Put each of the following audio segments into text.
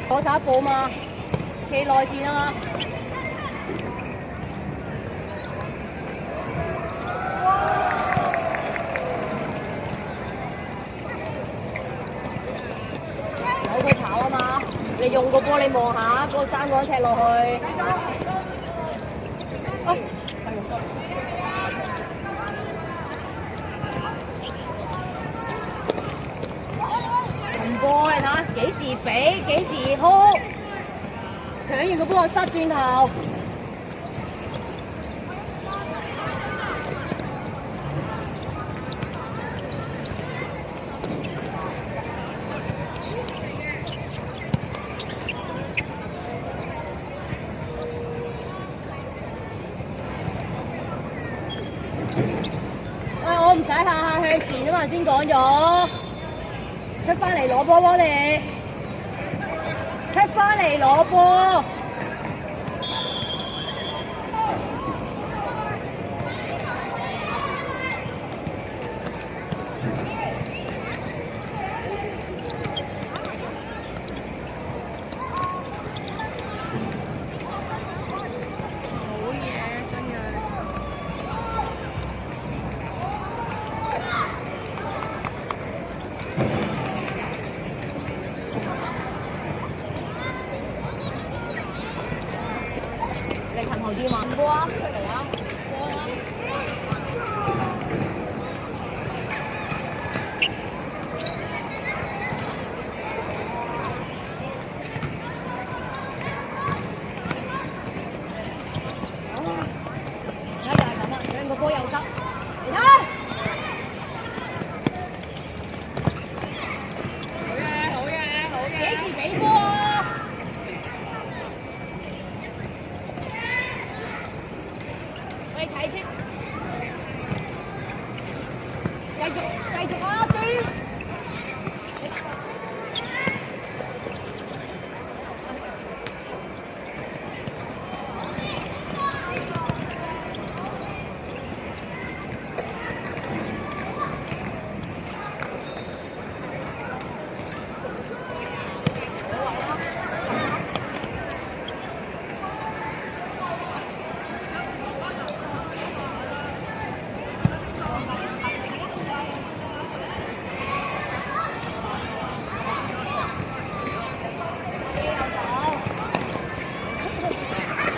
攞晒一步嘛，企內線啊嘛。有佢跑啊嘛，你用個波你望下，嗰3個尺落去。波你睇下，幾時俾幾時拖，搶完個波就塞轉頭。我唔使下下向前啊嘛，先講咗。出翻嚟攞波幫你，出翻嚟攞波。好嘢，真係。你近後啲嘛？波啊，出嚟啊！波啊！而家就係咁啊，搶個波又得，嚟睇。好嘢，好嘢，幾時俾波啊？喂，睇清，繼續啊，追！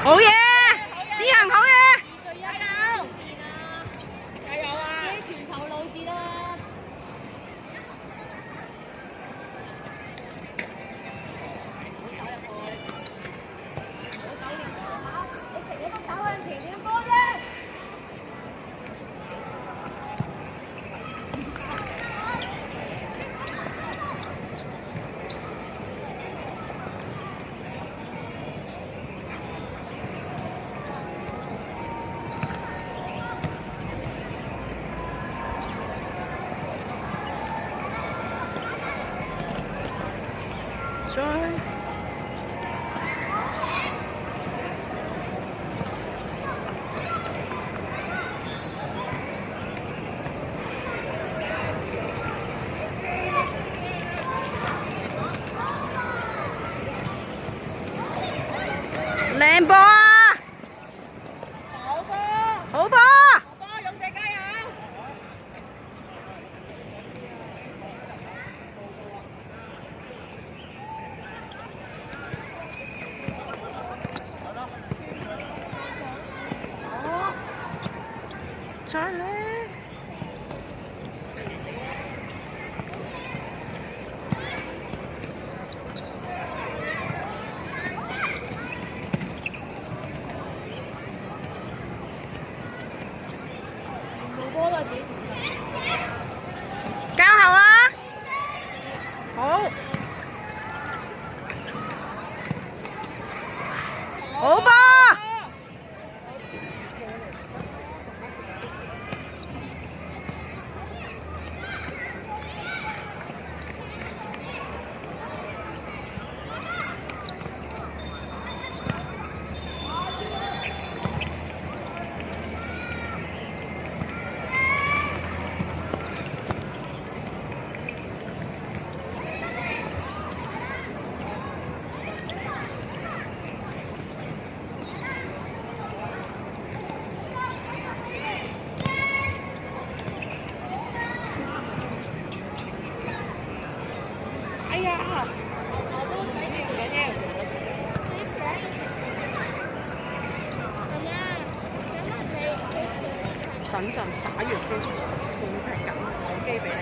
好嘢，子恒好嘢！2對1，加油！加油啊！自己傳頭路線啦！唔好走入去，唔好走連波嚇！你成日都走向前連波啫！靚波啊！好波！好波！好波！勇姐加油！再嚟！交後啦！好，好波！等陣打完機仲係緊手機俾你。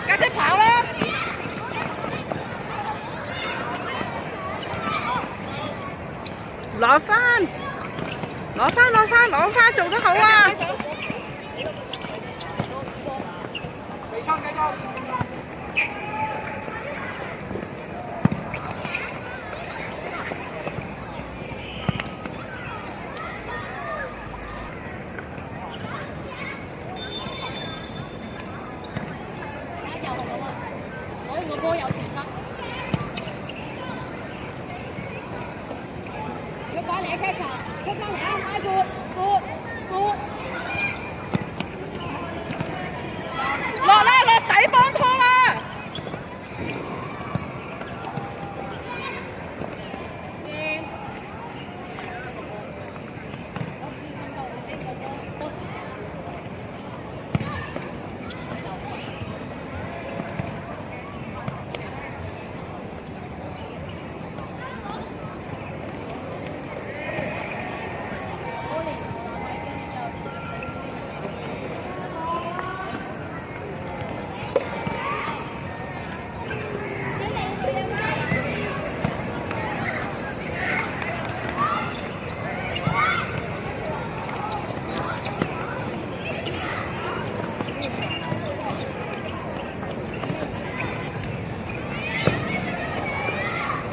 家姐跑啦！攞返，做得好啊！個波有傳得，出翻嚟啊 Kaka， 出翻嚟啊，拉闊，落啦，落底幫拖啦！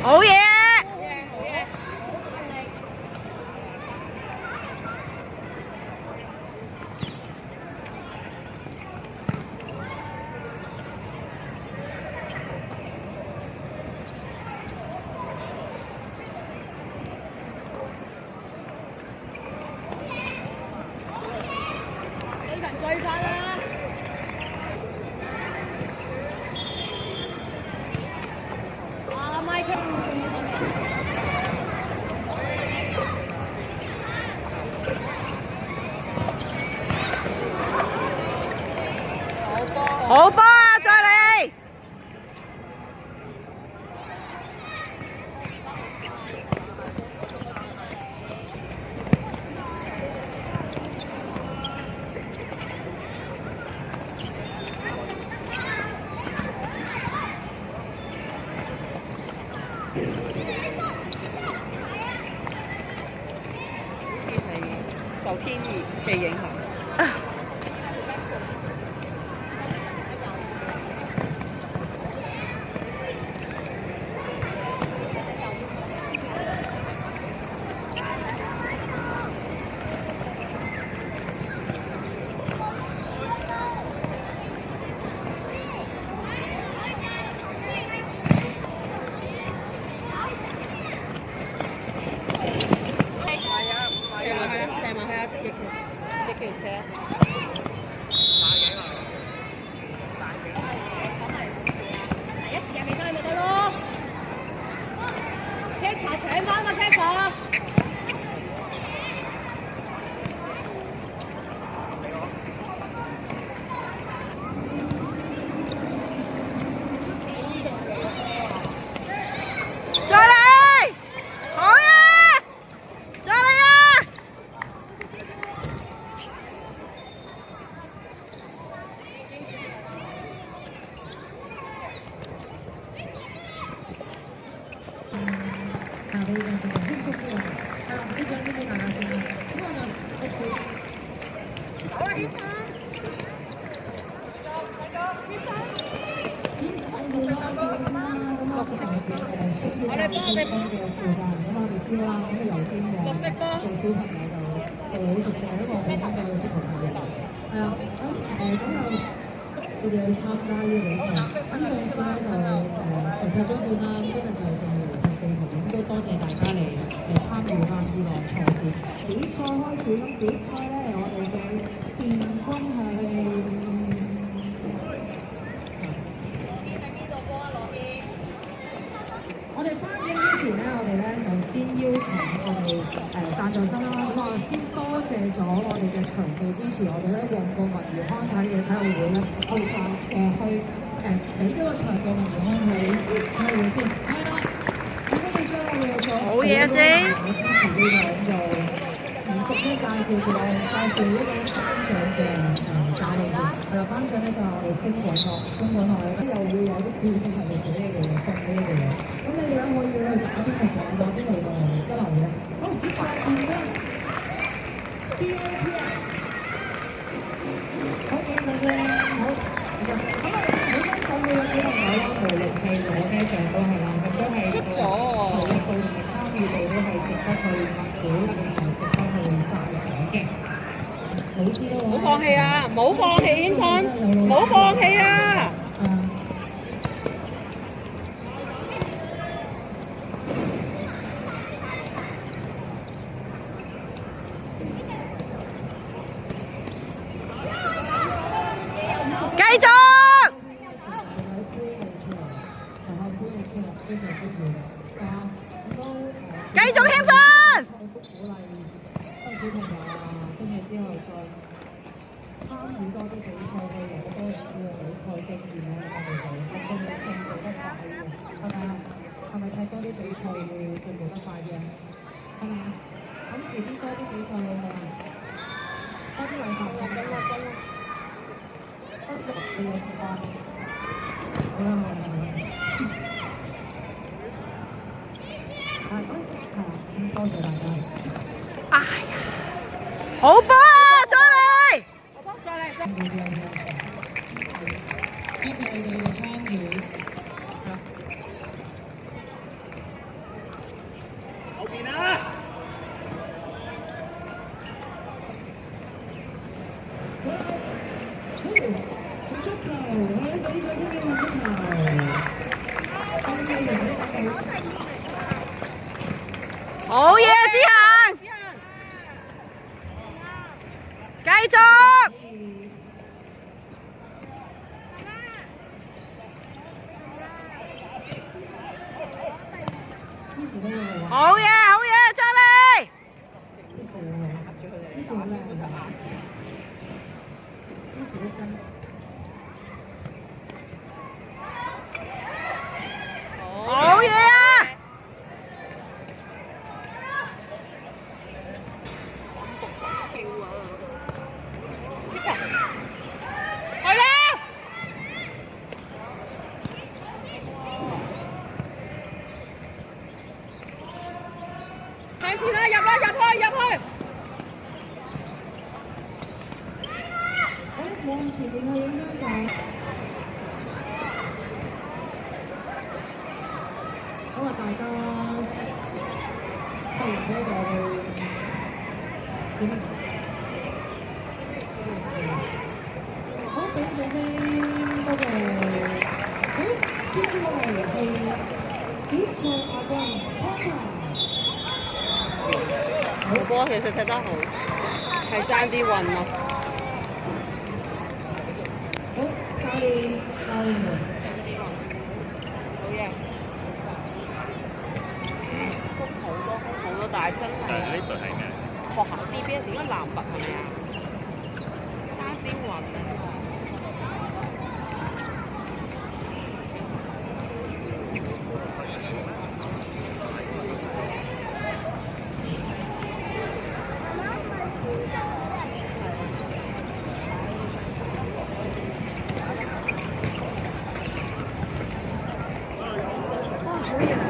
好嘢！俾人追翻啦！好波啊！再嚟！好似係受天熱嘅影響。叫車。一時間未翻咪得咯。Kaka搶翻啦 Kaka。再嚟！好啊！再嚟啊！我哋幫你幫綠色波。佢哋去參加呢個比賽，咁上次咧就淘汰咗半啦，今日就剩餘第4場，應該咁比賽咧，我哋嘅殿軍係。我哋頒獎之前咧，我哋咧就先邀請我哋贊助商啦，咁啊先多謝咗我哋嘅場地支持我哋咧旺角文娛康體嘅體育會咧，我哋就去俾咗個場地文娛康體會先，係啦，咁跟住將我哋嘅好嘢啊，姐！支持呢個逐啲介紹呢個頒獎嘅價錢，係啦，頒獎咧就係我哋星滾樂，咁又會有啲票係俾你哋送俾你哋嘅。咁你哋咧可以去打邊爐打邊爐度一流嘅。好，下邊咧 PAP 啊，好嘅，好。咁啊，每間廠嘅小朋友啦，無論係攞咩獎都係啦，咁都係個投入度同埋參與度都係值得去默許同埋值得去讚賞嘅。好啲咯，唔好放棄啊！唔好放棄，謙信，唔好放棄啊！繼續，繼續謙信。小朋友啊，跟住之後再參與多啲比賽，去攞多啲嘅比賽經驗咧，我哋就進步得快嘅，係咪睇多啲比賽會進步得快嘅？係咪？咁遲啲多啲比賽好唔好啊？多啲禮物咁得啦，多啲嘅時間，好啦，咁多謝大家。哎呀，好波啊！再嚟，再嚟，多謝你哋嘅參與。後邊啊！好嘢，子恒，繼續，好嘢，好嘢，再嚟，好嘢啊！去啦！向前啦，入啦，入去！往前面去影張相。咁啊，大家不如喺度點？好，俾你哋多謝。好，接住落嚟係比賽亞軍個波其實踢得好，係爭啲運咯。好，教練們。好嘢。好多，但係真係。呢隊係咩？學校 DBS 應該南拔係咪啊？爭啲運啊！哇，好嘢！